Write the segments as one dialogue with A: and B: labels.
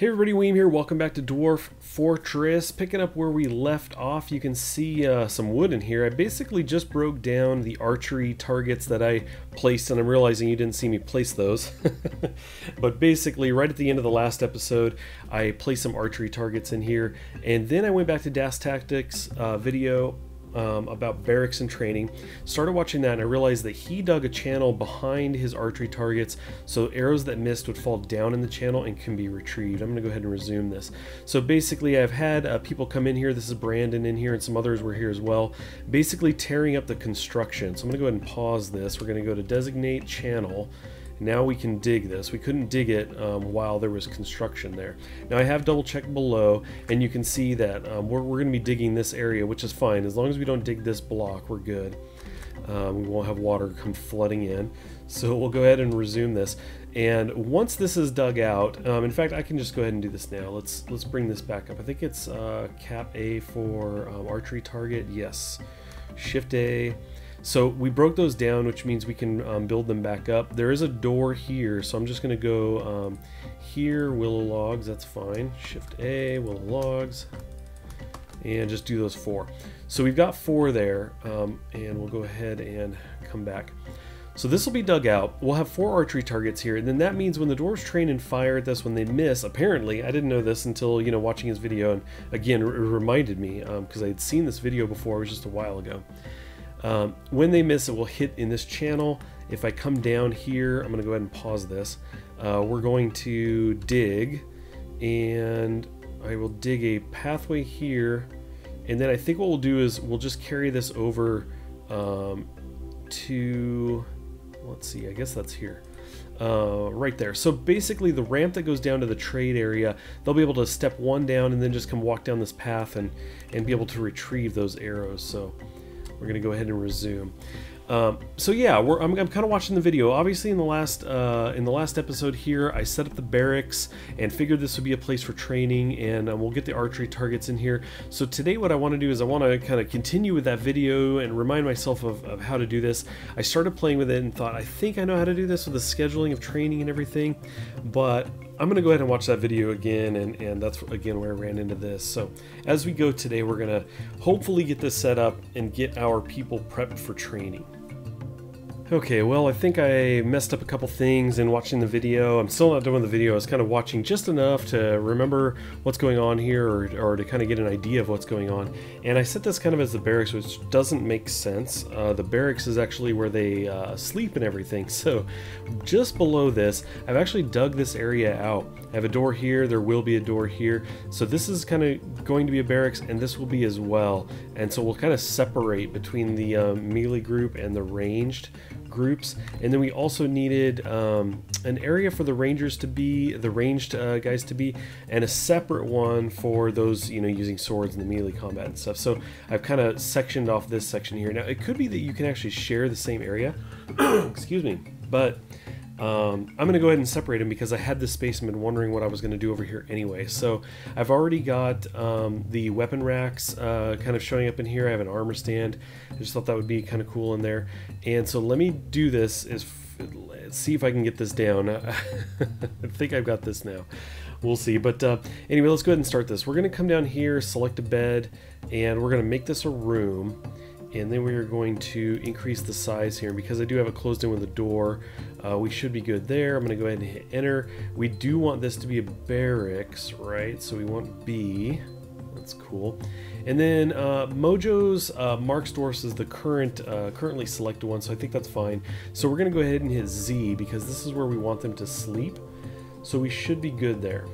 A: Hey everybody, Weem here. Welcome back to Dwarf Fortress. Picking up where we left off, you can see some wood in here. I basically just broke down the archery targets that I placed, and I'm realizing you didn't see me place those. But basically, right at the end of the last episode, I placed some archery targets in here, and then I went back to Das Tactics video about barracks and training, started watching that, and I realized that he dug a channel behind his archery targets so arrows that missed would fall down in the channel and can be retrieved. I'm going to go ahead and resume this. So basically I've had people come in here. This is Brandon in here, and some others were here as well, basically tearing up the construction. So I'm going to go ahead and pause this. We're going to go to designate channel. Now we can dig this. We couldn't dig it while there was construction there. Now I have double checked below, and you can see that we're going to be digging this area, which is fine. As long as we don't dig this block, we're good. We won't have water come flooding in. So we'll go ahead and resume this. And once this is dug out, in fact, I can just go ahead and do this now. Let's bring this back up. I think it's Cap A for archery target. Yes. Shift A. So we broke those down, which means we can build them back up. There is a door here, so I'm just going to go here, willow logs, that's fine. Shift A, willow logs, and just do those 4. So we've got 4 there, and we'll go ahead and come back. So this will be dug out. We'll have 4 archery targets here, and then that means when the dwarves train and fire at this, when they miss, apparently, I didn't know this until, watching his video, and again, it reminded me, because I had seen this video before, it was just a while ago. When they miss, it will hit in this channel. If I come down here, I'm going to go ahead and pause this. We're going to dig, and I will dig a pathway here, and then I think what we'll do is we'll just carry this over to, let's see, I guess that's here. Right there. So basically the ramp that goes down to the trade area, they'll be able to step 1 down and then just come walk down this path and be able to retrieve those arrows. So we're going to go ahead and resume. So yeah, I'm kind of watching the video. Obviously, in the last episode here, I set up the barracks and figured this would be a place for training, and we'll get the archery targets in here. So today, what I want to do is I want to kind of continue with that video and remind myself of how to do this. I started playing with it and thought, I think I know how to do this with the scheduling of training and everything, but I'm going to go ahead and watch that video again, and that's again where I ran into this. So as we go today, we're going to hopefully get this set up and get our people prepped for training. Okay, well, I think I messed up a couple things in watching the video. I'm still not done with the video. I was kind of watching just enough to remember what's going on here, or to kind of get an idea of what's going on. And I set this kind of as the barracks, which doesn't make sense. The barracks is actually where they sleep and everything. So just below this, I've actually dug this area out. I have a door here, there will be a door here. So this is kind of going to be a barracks, and this will be as well. And so we'll kind of separate between the melee group and the ranged groups. And then we also needed an area for the rangers to be, the ranged guys to be, and a separate one for those, using swords in the melee combat and stuff. So I've kind of sectioned off this section here. Now it could be that you can actually share the same area, excuse me, but I'm going to go ahead and separate them because I had this space and been wondering what I was going to do over here anyway. So I've already got the weapon racks kind of showing up in here. I have an armor stand. I just thought that would be kind of cool in there. And so let me do this, let's see if I can get this down. I think I've got this now. We'll see. But anyway, let's go ahead and start this. We're going to come down here, select a bed, and we're going to make this a room. And then we are going to increase the size here. Because I do have it closed in with a door, we should be good there. I'm going to go ahead and hit enter. We do want this to be a barracks, right? So we want B. That's cool. And then Mojo's Mark's Dwarfs is the currently selected one, so I think that's fine. So we're going to go ahead and hit Z because this is where we want them to sleep. So we should be good there.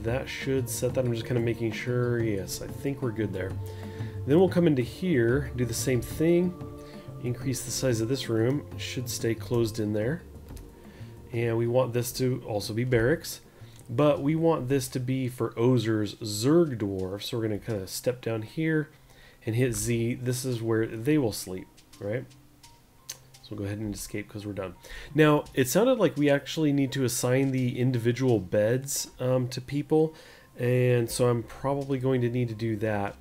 A: That should set that. I'm just kind of making sure. Yes, I think we're good there. Then we'll come into here, do the same thing, increase the size of this room, it should stay closed in there. And we want this to also be barracks, but we want this to be for Ozer's Zerg Dwarf, so we're going to kind of step down here and hit Z. This is where they will sleep, right? So we'll go ahead and escape because we're done. Now, it sounded like we actually need to assign the individual beds to people, and so I'm probably going to need to do that.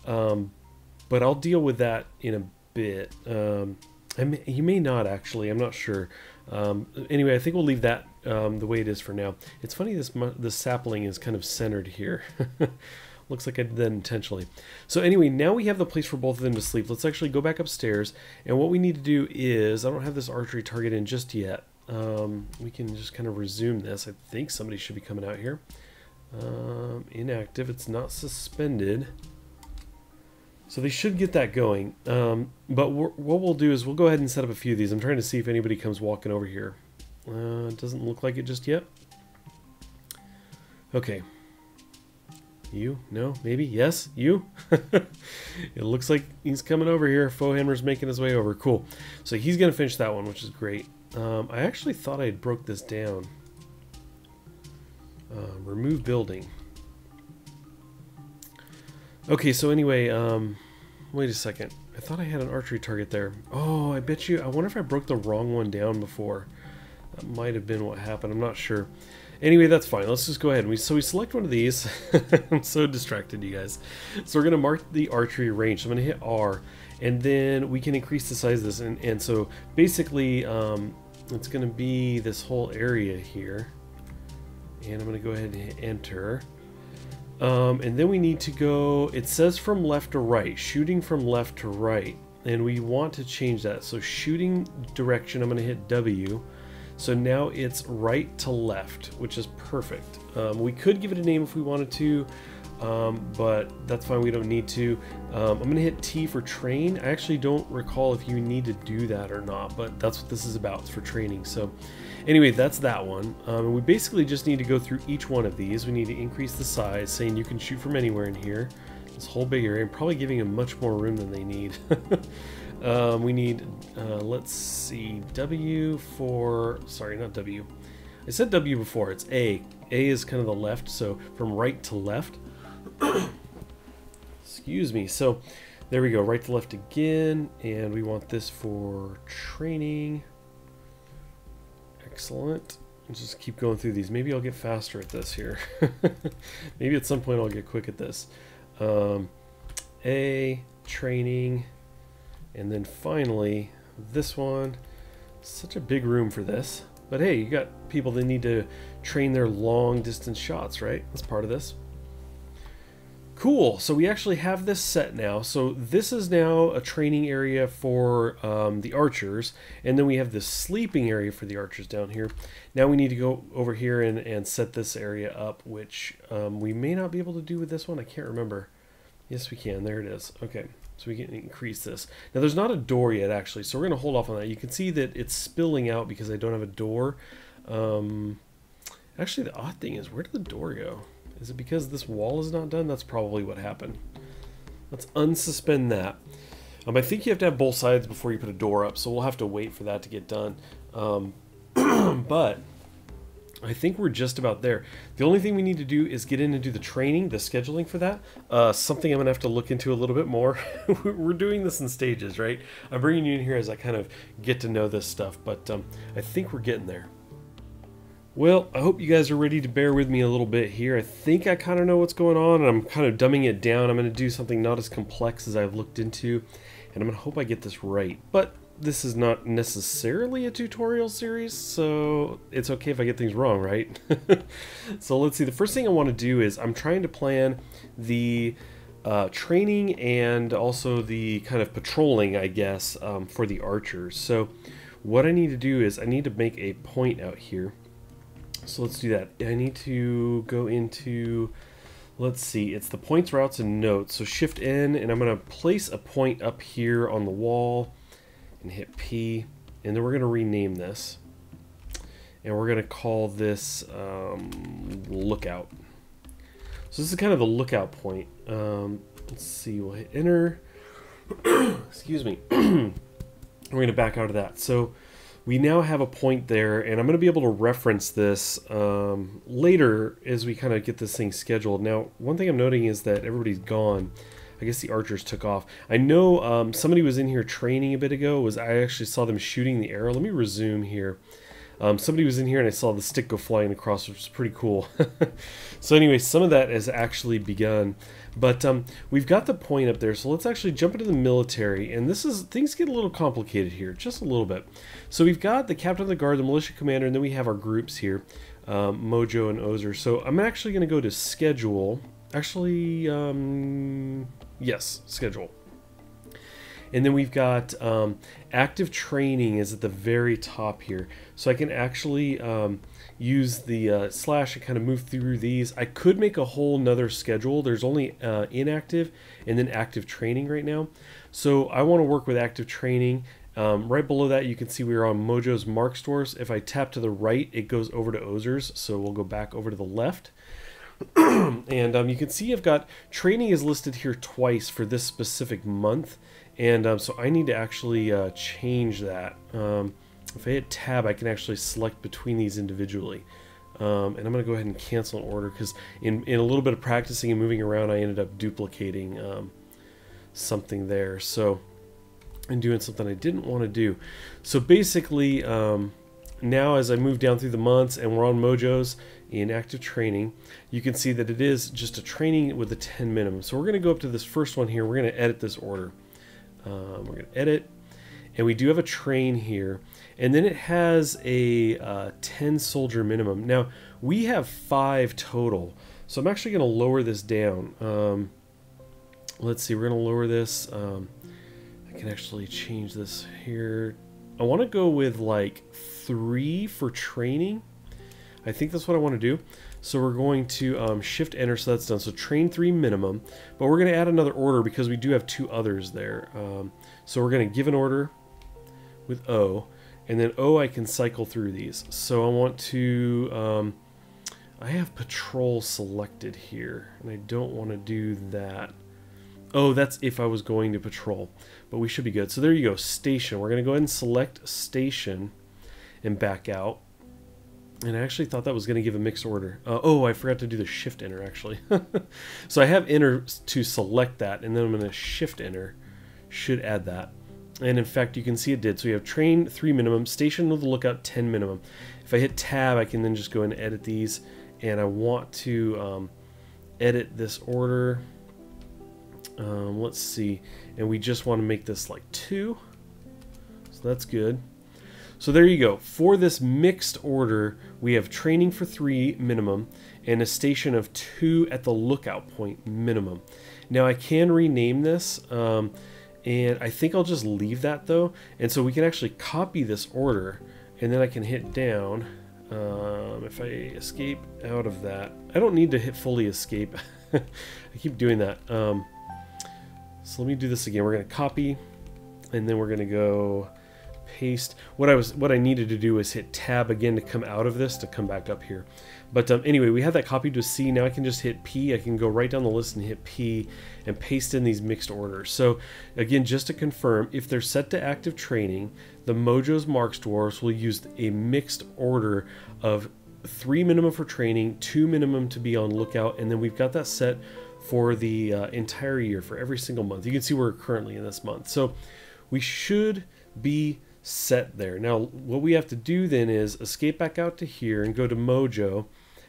A: But I'll deal with that in a bit. You may not actually, I'm not sure. Anyway, I think we'll leave that the way it is for now. It's funny, this sapling is kind of centered here. Looks like I did that intentionally. So anyway, now we have the place for both of them to sleep. Let's actually go back upstairs. And what we need to do is, I don't have this archery target in just yet. We can just kind of resume this. I think somebody should be coming out here. Inactive. It's not suspended. So they should get that going. But what we'll do is we'll go ahead and set up a few of these. I'm trying to see if anybody comes walking over here. It doesn't look like it just yet. Okay. You? No? Maybe? Yes? You? It looks like he's coming over here. Fohammer's making his way over. Cool. So he's going to finish that one, which is great. I actually thought I had broke this down. Remove building. Okay, so anyway, wait a second. I thought I had an archery target there. Oh, I bet you. I wonder if I broke the wrong one down before. That might have been what happened. I'm not sure. Anyway, that's fine. Let's just go ahead. So we select one of these. I'm so distracted, you guys. So we're going to mark the archery range. So I'm going to hit R, and then we can increase the size of this. And so basically, it's going to be this whole area here. And I'm going to go ahead and hit Enter. And then we need to go, it says from left to right, shooting from left to right. And we want to change that. So shooting direction, I'm going to hit W. So now it's right to left, which is perfect. We could give it a name if we wanted to, but that's fine, we don't need to. I'm going to hit T for train. I actually don't recall if you need to do that or not, but that's what this is about, it's for training. So anyway, that's that one. We basically just need to go through each one of these. We need to increase the size, saying you can shoot from anywhere in here. This whole big area, and probably giving them much more room than they need. We need, let's see, W for, sorry, not W. I said W before, it's A. A is kind of the left, so from right to left. Excuse me. So there we go, right to left again, and we want this for training. Excellent. Let's just keep going through these. Maybe I'll get faster at this here. Maybe at some point I'll get quick at this. A, training, and then finally this one. Such a big room for this, but hey, you got people that need to train their long distance shots, right? That's part of this. Cool, so we actually have this set now. So this is now a training area for the archers, and then we have this sleeping area for the archers down here. Now we need to go over here and set this area up, which we may not be able to do with this one. I can't remember. Yes, we can. There it is. Okay, so we can increase this. Now there's not a door yet, actually, so we're going to hold off on that. You can see that it's spilling out because I don't have a door. Actually, the odd thing is, where did the door go? Is it because this wall is not done? That's probably what happened. Let's unsuspend that. I think you have to have both sides before you put a door up, so we'll have to wait for that to get done. But I think we're just about there. The only thing we need to do is get in and do the training, the scheduling for that. Something I'm going to have to look into a little bit more. We're doing this in stages, right? I'm bringing you in here as I kind of get to know this stuff, but I think we're getting there. Well, I hope you guys are ready to bear with me a little bit here. I think I kind of know what's going on, and I'm kind of dumbing it down. I'm going to do something not as complex as I've looked into, and I'm going to hope I get this right. But this is not necessarily a tutorial series, so it's okay if I get things wrong, right? So let's see. The first thing I want to do is I'm trying to plan the training and also the kind of patrolling, I guess, for the archers. So what I need to do is I need to make a point out here. So let's do that. I need to go into, let's see, it's the points, routes, and notes. So Shift N, and I'm going to place a point up here on the wall and hit P, and then we're going to rename this. And we're going to call this lookout. So this is kind of the lookout point. Let's see, we'll hit Enter. Excuse me. We're going to back out of that. So we now have a point there, and I'm going to be able to reference this later as we kind of get this thing scheduled. Now, one thing I'm noting is that everybody's gone. I guess the archers took off. I know somebody was in here training a bit ago. I actually saw them shooting the arrow. Let me resume here. Somebody was in here and I saw the stick go flying across, which was pretty cool. So anyway, some of that has actually begun. But we've got the point up there, so let's actually jump into the military. And things get a little complicated here, just a little bit. So we've got the captain of the guard, the militia commander, and then we have our groups here, Mojo and Ozer. So I'm actually going to go to schedule. Actually, yes, schedule. And then we've got active training is at the very top here. So I can actually use the slash and kind of move through these. I could make a whole nother schedule. There's only inactive and then active training right now. So I want to work with active training. Right below that, you can see we are on Mojo's Mark Stores. If I tap to the right, it goes over to Ozer's. So we'll go back over to the left. And you can see I've got training is listed here twice for this specific month. And so I need to actually change that. If I hit tab, I can actually select between these individually. And I'm going to go ahead and cancel an order because in a little bit of practicing and moving around, I ended up duplicating something there. So I'm doing something I didn't want to do. So basically, now as I move down through the months and we're on Mojo's in active training, you can see that it is just a training with a 10 minimum. So we're going to go up to this first one here. We're going to edit this order. We're going to edit, and we do have a train here, and then it has a 10 soldier minimum. Now we have 5 total, so I'm actually going to lower this down. Let's see, we're going to lower this. I can actually change this here. I want to go with like 3 for training. I think that's what I want to do. So we're going to shift enter, so that's done. So train 3 minimum, but we're going to add another order because we do have 2 others there. So we're going to give an order with O, and then O I can cycle through these. So I want to, I have patrol selected here, and I don't want to do that. Oh, that's if I was going to patrol, but we should be good. So there you go, station. We're going to go ahead and select station and back out. And I actually thought that was going to give a mixed order. Oh, I forgot to do the shift enter actually. So I have enter to select that, and then I'm going to shift enter. Should add that. And in fact, you can see it did. So we have train 3 minimum, station with the lookout 10 minimum. If I hit tab, I can then just go and edit these. And I want to edit this order. Let's see. And we just want to make this like 2. So that's good. So there you go. For this mixed order, we have training for 3 minimum and a station of 2 at the lookout point minimum. Now I can rename this, and I think I'll just leave that though. And so we can actually copy this order, and then I can hit down. If I escape out of that, I don't need to hit fully escape. I keep doing that. So let me do this again. We're going to copy, and then we're going to go paste. What I needed to do was hit tab again to come out of this to come back up here. But anyway, we have that copied to C. Now I can just hit P. I can go right down the list and hit P and paste in these mixed orders. So again, just to confirm, if they're set to active training, the Mojo's Marks Dwarfs will use a mixed order of 3 minimum for training, 2 minimum to be on lookout, and then we've got that set for the entire year, for every single month. You can see we're currently in this month. So we should be set there. Now what we have to do then is escape back out to here and go to Mojo,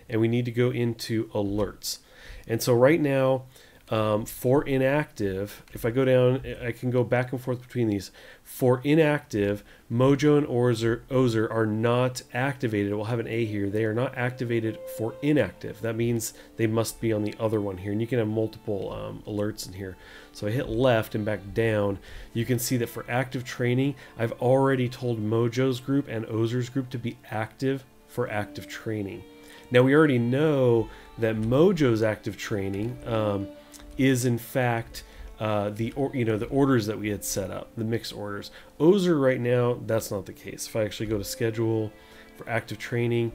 A: and we need to go into alerts. And so right now, for inactive, if I go down, I can go back and forth between these. For inactive, Mojo and Ozer are not activated. We'll have an A here. They are not activated for inactive. That means they must be on the other one here. And you can have multiple alerts in here. So I hit left and back down. You can see that for active training, I've already told Mojo's group and Ozer's group to be active for active training. Now we already know that Mojo's active training is in fact the orders that we had set up, the mixed orders. Ozer right now, that's not the case. If I actually go to schedule for active training,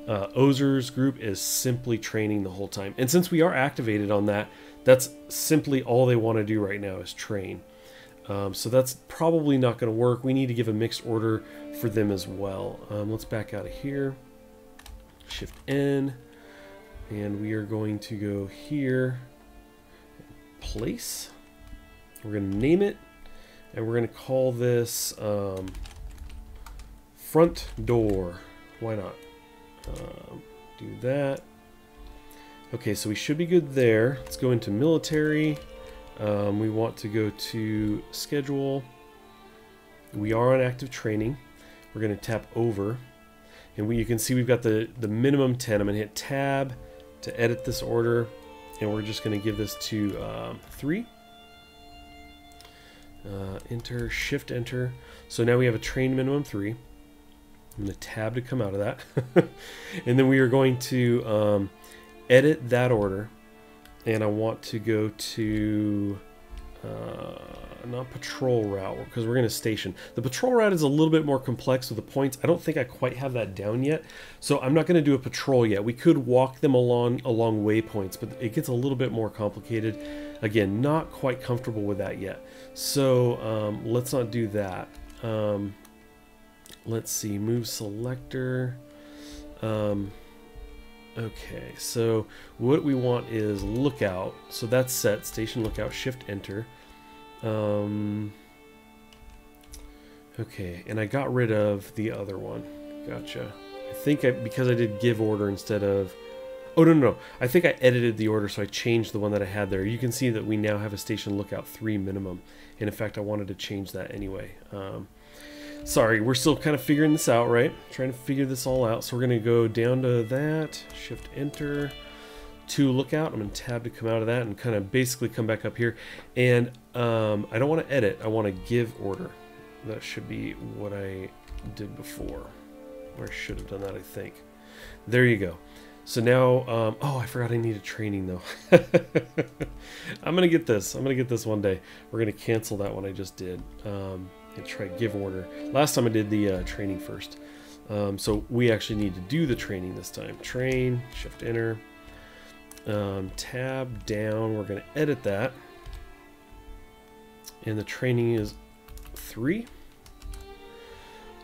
A: Ozer's group is simply training the whole time. And since we are activated on that, that's simply all they want to do right now is train. So that's probably not going to work. We need to give a mixed order for them as well. Let's back out of here. Shift N, and we are going to go here, place. We're going to name it, and we're going to call this front door. Why not? Do that. Okay, so we should be good there. Let's go into military. We want to go to schedule. We are on active training. We're going to tap over. And you can see we've got the minimum 10. I'm going to hit tab to edit this order. And we're just going to give this to 3. Enter, shift enter. So now we have a train minimum 3. I'm going to tab to come out of that. And then we are going to edit that order. And I want to go to not patrol route, because we're going to station. The patrol route is a little bit more complex with the points. I don't think I quite have that down yet. So I'm not going to do a patrol yet. We could walk them along waypoints, but it gets a little bit more complicated. Again, not quite comfortable with that yet. So let's not do that. Let's see, move selector. Okay, so what we want is lookout. So that's set, station lookout, shift enter. Okay, and I got rid of the other one. Gotcha. I think because I did give order instead of... Oh, no. I think I edited the order, so I changed the one that I had there. You can see that we now have a station lookout 3 minimum. And in fact, I wanted to change that anyway. Sorry, we're still kind of figuring this out, right? Trying to figure this all out. So we're going to go down to that, shift enter, to lookout. I'm going to tab to come out of that and kind of basically come back up here. And I don't want to edit, I want to give order. That should be what I did before. Or I should have done that, I think. There you go. So now, oh, I forgot I needed training though. I'm going to get this. I'm going to get this one day. We're going to cancel that one I just did. And try give order. Last time I did the training first. So we actually need to do the training this time. Train, shift enter, tab down. We're going to edit that. And the training is 3.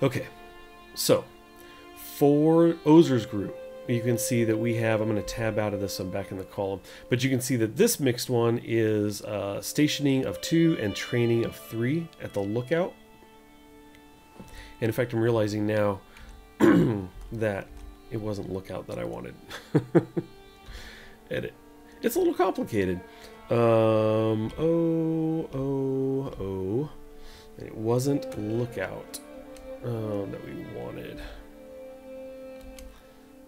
A: Okay, so for Ozer's group, you can see that we have, I'm going to tab out of this, I'm back in the column, but you can see that this mixed one is stationing of 2 and training of 3 at the lookout. And in fact, I'm realizing now that it wasn't lookout that I wanted. Edit. It's a little complicated. And it wasn't lookout that we wanted.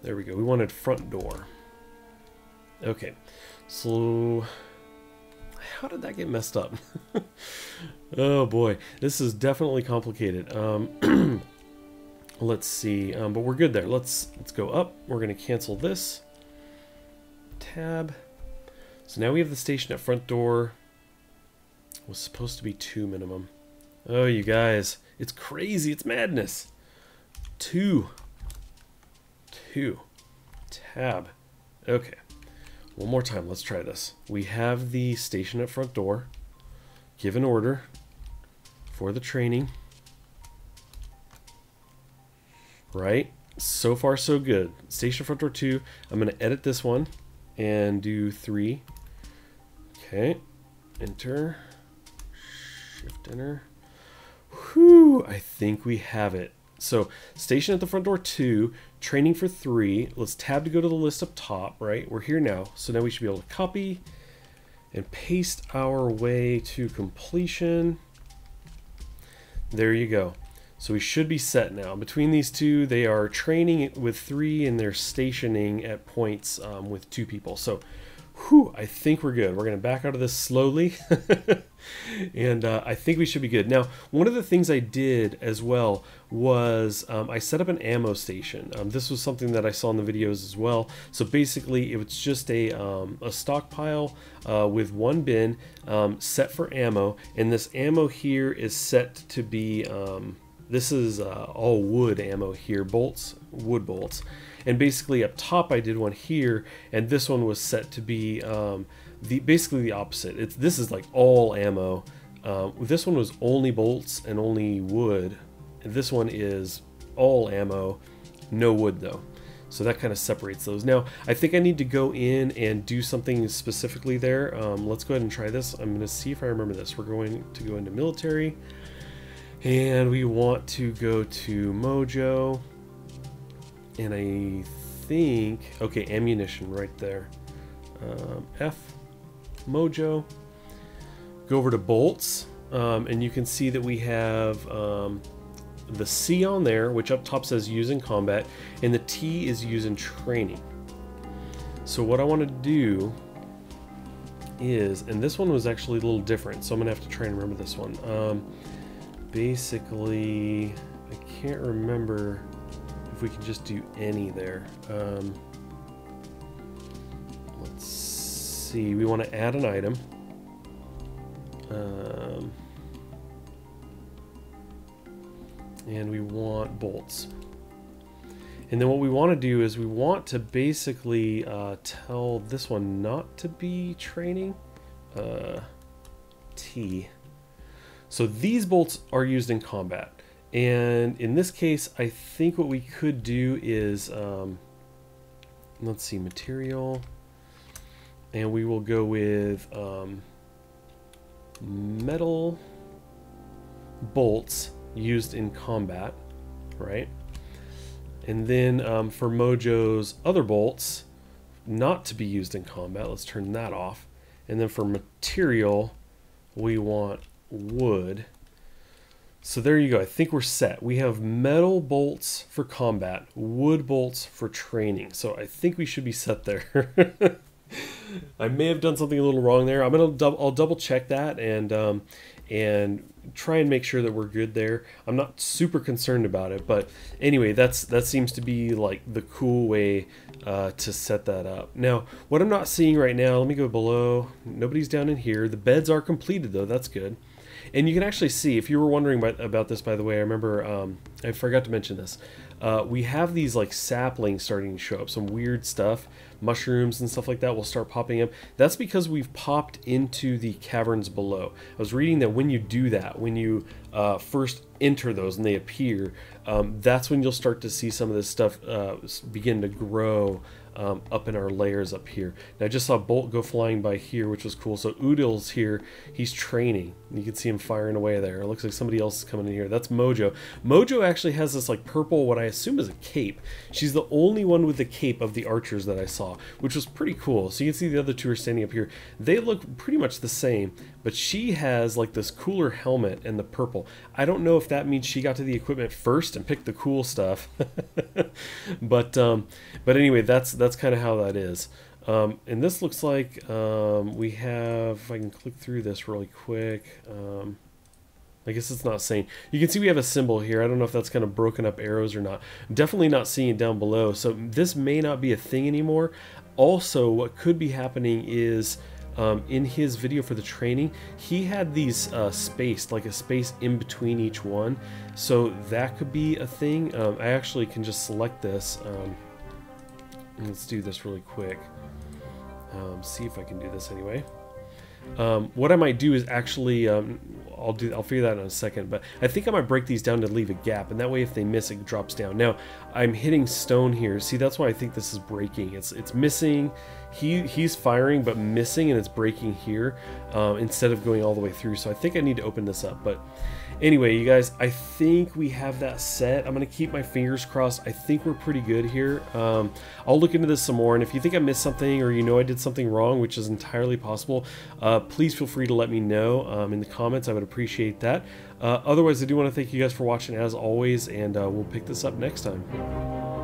A: There we go. We wanted front door. Okay. So how did that get messed up? Oh boy. This is definitely complicated. Let's see. But we're good there. Let's go up. We're going to cancel this. Tab. So now we have the station at front door. It was supposed to be 2 minimum. Oh, you guys. It's crazy. It's madness. 2. Tab. Okay. One more time. Let's try this. We have the station at front door. Give an order for the training. Right? So far, so good. Station front door 2. I'm going to edit this one and do 3. Okay. Enter. Shift enter. Whew. I think we have it. So station at the front door 2, training for 3. Let's tab to go to the list up top, right? We're here now. So now we should be able to copy and paste our way to completion. There you go. So we should be set now. Between these two, they are training with 3 and they're stationing at points with 2 people. So whew, I think we're good. We're going to back out of this slowly. And I think we should be good. Now, one of the things I did as well was I set up an ammo station. This was something that I saw in the videos as well. So basically, it was just a stockpile with 1 bin set for ammo. And this ammo here is set to be, this is all wood ammo here, bolts, wood bolts. And basically up top I did one here, and this one was set to be basically the opposite. This is like all ammo. This one was only bolts and only wood. And this one is all ammo, no wood though. So that kind of separates those. Now I think I need to go in and do something specifically there. Let's go ahead and try this. I'm going to see if I remember this. We're going to go into military, and we want to go to Mojo. And I think, okay, ammunition right there. F, Mojo. Go over to bolts, and you can see that we have the C on there, which up top says use in combat, and the T is use in training. So what I want to do is, and this one was actually a little different, so I'm gonna have to try and remember this one. Basically, I can't remember if we can just do any there. Let's see, we want to add an item. And we want bolts. And then what we want to do is we want to basically tell this one not to be training. T. So these bolts are used in combat. And in this case, I think what we could do is, let's see, material. And we will go with metal bolts used in combat, right? And then for Mojo's other bolts, not to be used in combat, let's turn that off. And then for material, we want wood. So there you go. I think we're set. We have metal bolts for combat, wood bolts for training. So I think we should be set there. I may have done something a little wrong there. I'll double check that and try and make sure that we're good there. I'm not super concerned about it, but anyway, that seems to be like the cool way to set that up. Now, what I'm not seeing right now, let me go below. Nobody's down in here. The beds are completed though. That's good. And you can actually see, if you were wondering about this, by the way, I remember I forgot to mention this. We have these like saplings starting to show up, some weird stuff, mushrooms and stuff like that will start popping up. That's because we've popped into the caverns below. I was reading that when you do that, when you first enter those and they appear, that's when you'll start to see some of this stuff begin to grow up in our layers up here. Now I just saw Bolt go flying by here, which was cool. So Oodle's here, he's training. You can see him firing away there. It looks like somebody else is coming in here. That's Mojo. Mojo actually has this like purple, what I assume is a cape. She's the only one with the cape of the archers that I saw, which was pretty cool. So you can see the other two are standing up here. They look pretty much the same, but she has like this cooler helmet and the purple. I don't know if that means she got to the equipment first and picked the cool stuff. but anyway, that's kind of how that is. And this looks like we have, if I can click through this really quick, I guess it's not saying. You can see we have a symbol here. I don't know if that's kind of broken up arrows or not. Definitely not seeing it down below. So this may not be a thing anymore. Also, what could be happening is in his video for the training, he had these spaced, like a space in between each one. So that could be a thing. I actually can just select this. Let's do this really quick. See if I can do this anyway. What I might do is actually, I'll figure that out in a second, but I think I might break these down to leave a gap, and that way if they miss, it drops down. Now, I'm hitting stone here. See, that's why I think this is breaking. It's missing. He's firing, but missing, and it's breaking here instead of going all the way through. So I think I need to open this up, but anyway, you guys, I think we have that set. I'm going to keep my fingers crossed. I think we're pretty good here. I'll look into this some more, and if you think I missed something or you know I did something wrong, which is entirely possible, please feel free to let me know in the comments. I would appreciate that. Otherwise, I do want to thank you guys for watching as always, and we'll pick this up next time.